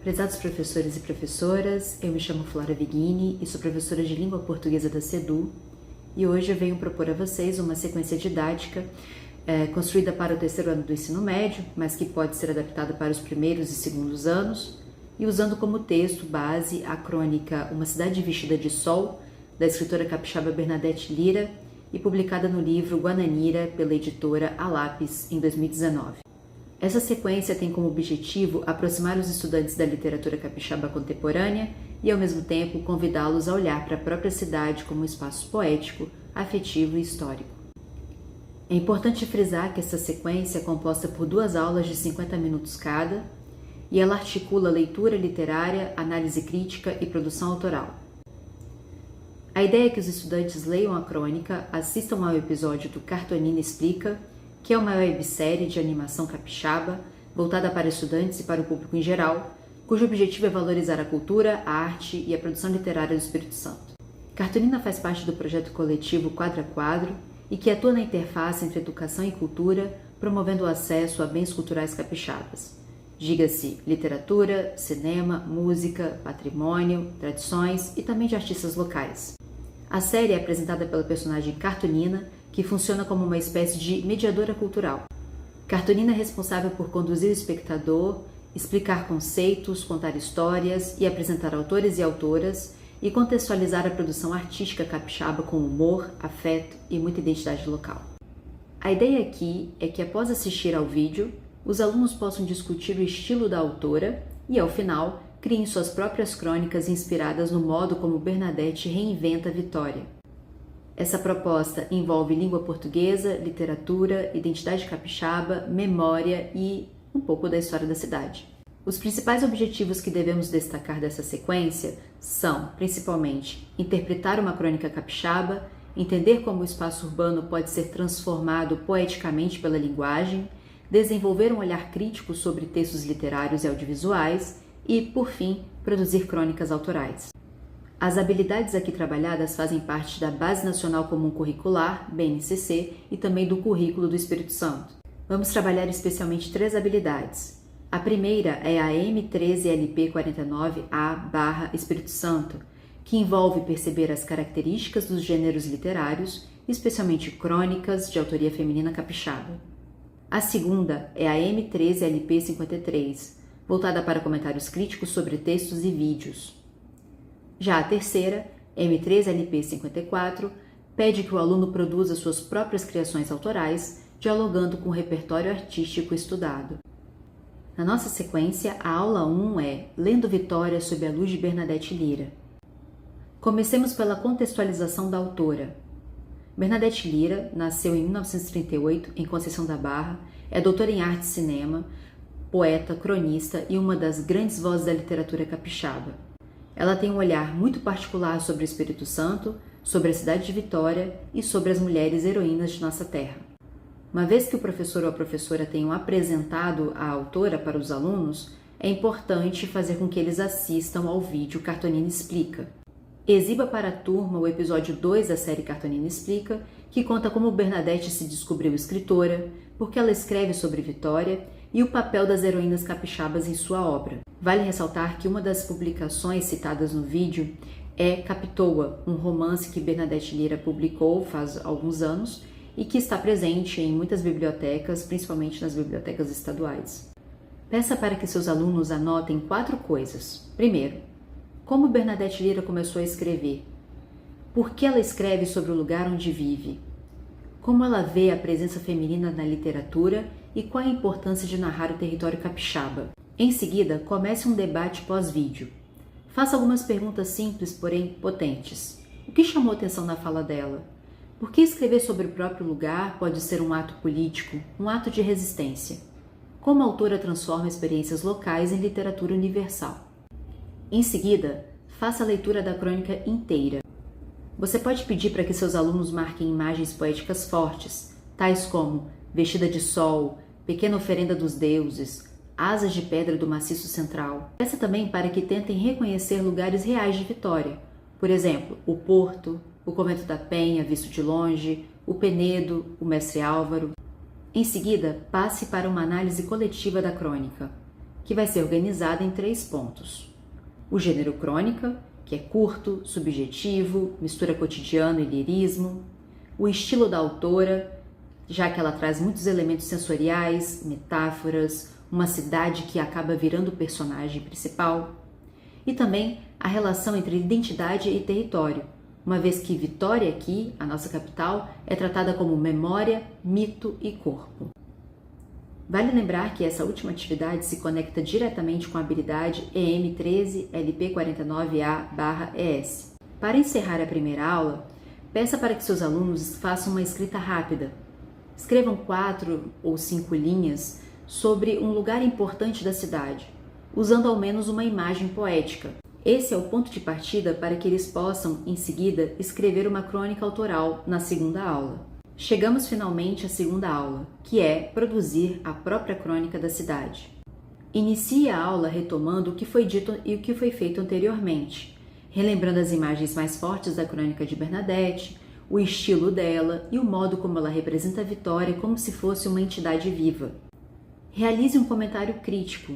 Prezados professores e professoras, eu me chamo Flora Vighini e sou professora de língua portuguesa da CEDU e hoje eu venho propor a vocês uma sequência didática construída para o terceiro ano do ensino médio, mas que pode ser adaptada para os primeiros e segundos anos, e usando como texto base a crônica Uma Cidade Vestida de Sol, da escritora capixaba Bernadette Lira, e publicada no livro Guananira pela editora A Lápis em 2019. Essa sequência tem como objetivo aproximar os estudantes da literatura capixaba contemporânea e, ao mesmo tempo, convidá-los a olhar para a própria cidade como um espaço poético, afetivo e histórico. É importante frisar que essa sequência é composta por 2 aulas de 50 minutos cada e ela articula leitura literária, análise crítica e produção autoral. A ideia é que os estudantes leiam a crônica, assistam ao episódio do Cartonina Explica, que é uma websérie de animação capixaba voltada para estudantes e para o público em geral, cujo objetivo é valorizar a cultura, a arte e a produção literária do Espírito Santo. Cartonina faz parte do projeto coletivo Quadro a Quadro e que atua na interface entre educação e cultura, promovendo o acesso a bens culturais capixabas. Diga-se literatura, cinema, música, patrimônio, tradições e também de artistas locais. A série é apresentada pela personagem Cartonina, que funciona como uma espécie de mediadora cultural. Cartonina é responsável por conduzir o espectador, explicar conceitos, contar histórias e apresentar autores e autoras e contextualizar a produção artística capixaba com humor, afeto e muita identidade local. A ideia aqui é que, após assistir ao vídeo, os alunos possam discutir o estilo da autora e, ao final, criem suas próprias crônicas inspiradas no modo como Bernadette reinventa Vitória. Essa proposta envolve língua portuguesa, literatura, identidade capixaba, memória e um pouco da história da cidade. Os principais objetivos que devemos destacar dessa sequência são, principalmente, interpretar uma crônica capixaba, entender como o espaço urbano pode ser transformado poeticamente pela linguagem, desenvolver um olhar crítico sobre textos literários e audiovisuais e, por fim, produzir crônicas autorais. As habilidades aqui trabalhadas fazem parte da Base Nacional Comum Curricular, BNCC, e também do Currículo do Espírito Santo. Vamos trabalhar especialmente 3 habilidades. A primeira é a M13LP49A/Espírito Santo, que envolve perceber as características dos gêneros literários, especialmente crônicas de autoria feminina capixaba. A segunda é a M13LP53, voltada para comentários críticos sobre textos e vídeos. Já a terceira, M13LP54, pede que o aluno produza suas próprias criações autorais, dialogando com o repertório artístico estudado. Na nossa sequência, a aula 1 é Lendo Vitória sob a luz de Bernadette Lira. Comecemos pela contextualização da autora. Bernadette Lira nasceu em 1938 em Conceição da Barra, é doutora em arte e cinema, poeta, cronista e uma das grandes vozes da literatura capixaba. Ela tem um olhar muito particular sobre o Espírito Santo, sobre a cidade de Vitória e sobre as mulheres heroínas de nossa terra. Uma vez que o professor ou a professora tenham apresentado a autora para os alunos, é importante fazer com que eles assistam ao vídeo Cartonina Explica. Exiba para a turma o episódio 2 da série Cartonina Explica, que conta como Bernadette se descobriu escritora, porque ela escreve sobre Vitória e o papel das heroínas capixabas em sua obra. Vale ressaltar que uma das publicações citadas no vídeo é Capitoa, um romance que Bernadette Lira publicou faz alguns anos e que está presente em muitas bibliotecas, principalmente nas bibliotecas estaduais. Peça para que seus alunos anotem 4 coisas. Primeiro, como Bernadette Lira começou a escrever? Por que ela escreve sobre o lugar onde vive? Como ela vê a presença feminina na literatura e qual a importância de narrar o território capixaba? Em seguida, comece um debate pós-vídeo. Faça algumas perguntas simples, porém potentes. O que chamou atenção na fala dela? Por que escrever sobre o próprio lugar pode ser um ato político, um ato de resistência? Como a autora transforma experiências locais em literatura universal? Em seguida, faça a leitura da crônica inteira. Você pode pedir para que seus alunos marquem imagens poéticas fortes, tais como Vestida de Sol, Pequena Oferenda dos Deuses, Asas de Pedra do Maciço Central. Peça também para que tentem reconhecer lugares reais de Vitória, por exemplo, o Porto, o Convento da Penha, visto de longe, o Penedo, o Mestre Álvaro. Em seguida, passe para uma análise coletiva da crônica. que vai ser organizada em 3 pontos. O gênero crônica, que é curto, subjetivo, mistura cotidiano e lirismo. O estilo da autora, já que ela traz muitos elementos sensoriais, metáforas, uma cidade que acaba virando o personagem principal. E também a relação entre identidade e território, uma vez que Vitória aqui, a nossa capital, é tratada como memória, mito e corpo. Vale lembrar que essa última atividade se conecta diretamente com a habilidade EM13-LP49A/ES. Para encerrar a primeira aula, peça para que seus alunos façam uma escrita rápida. Escrevam 4 ou 5 linhas sobre um lugar importante da cidade, usando ao menos uma imagem poética. Esse é o ponto de partida para que eles possam, em seguida, escrever uma crônica autoral na segunda aula. Chegamos finalmente à segunda aula, que é produzir a própria crônica da cidade. Inicie a aula retomando o que foi dito e o que foi feito anteriormente, relembrando as imagens mais fortes da crônica de Bernadette, o estilo dela e o modo como ela representa a Vitória como se fosse uma entidade viva. Realize um comentário crítico.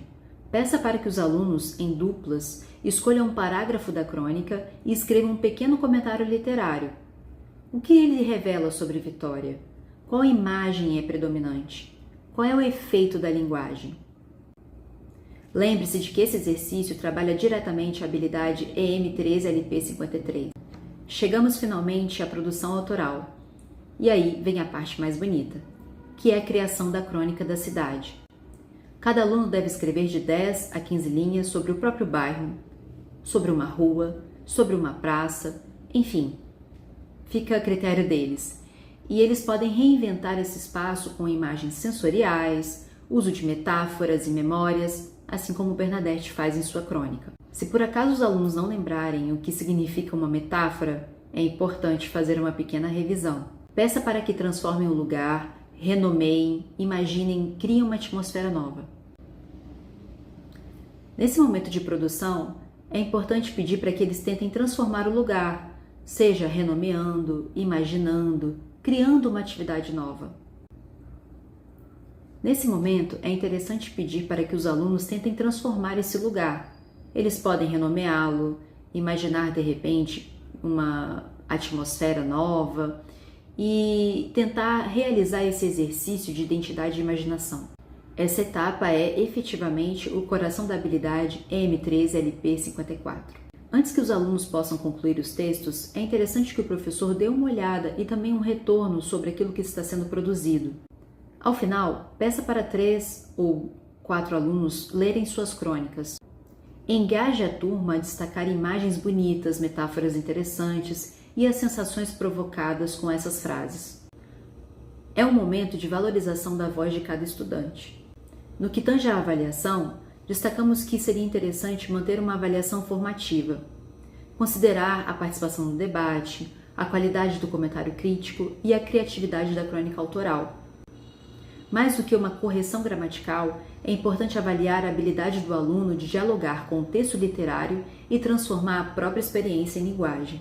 Peça para que os alunos, em duplas, escolham um parágrafo da crônica e escrevam um pequeno comentário literário. O que ele revela sobre Vitória? Qual imagem é predominante? Qual é o efeito da linguagem? Lembre-se de que esse exercício trabalha diretamente a habilidade EM13-LP53. Chegamos finalmente à produção autoral. E aí vem a parte mais bonita, que é a criação da crônica da cidade. Cada aluno deve escrever de 10 a 15 linhas sobre o próprio bairro, sobre uma rua, sobre uma praça, enfim, fica a critério deles. E eles podem reinventar esse espaço com imagens sensoriais, uso de metáforas e memórias, assim como Bernadette faz em sua crônica. Se por acaso os alunos não lembrarem o que significa uma metáfora, é importante fazer uma pequena revisão. Peça para que transformem o lugar, renomeiem, imaginem, criem uma atmosfera nova. Nesse momento de produção, é importante pedir para que eles tentem transformar o lugar, seja renomeando, imaginando, criando uma atividade nova. Nesse momento, é interessante pedir para que os alunos tentem transformar esse lugar. Eles podem renomeá-lo, imaginar de repente uma atmosfera nova e tentar realizar esse exercício de identidade e imaginação. Essa etapa é efetivamente o coração da habilidade EM13-LP54. Antes que os alunos possam concluir os textos, é interessante que o professor dê uma olhada e também um retorno sobre aquilo que está sendo produzido. Ao final, peça para 3 ou 4 alunos lerem suas crônicas. Engaje a turma a destacar imagens bonitas, metáforas interessantes e as sensações provocadas com essas frases. É um momento de valorização da voz de cada estudante. No que tange à avaliação, destacamos que seria interessante manter uma avaliação formativa, considerar a participação no debate, a qualidade do comentário crítico e a criatividade da crônica autoral. Mais do que uma correção gramatical, é importante avaliar a habilidade do aluno de dialogar com o texto literário e transformar a própria experiência em linguagem.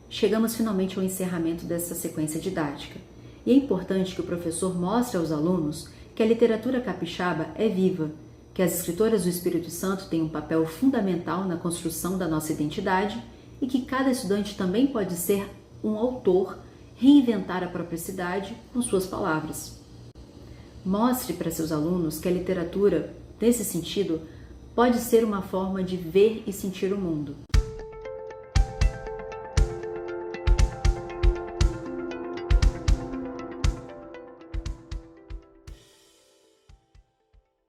Chegamos finalmente ao encerramento dessa sequência didática, e é importante que o professor mostre aos alunos que a literatura capixaba é viva, que as escritoras do Espírito Santo têm um papel fundamental na construção da nossa identidade e que cada estudante também pode ser um autor, reinventar a própria cidade com suas palavras. Mostre para seus alunos que a literatura, nesse sentido, pode ser uma forma de ver e sentir o mundo.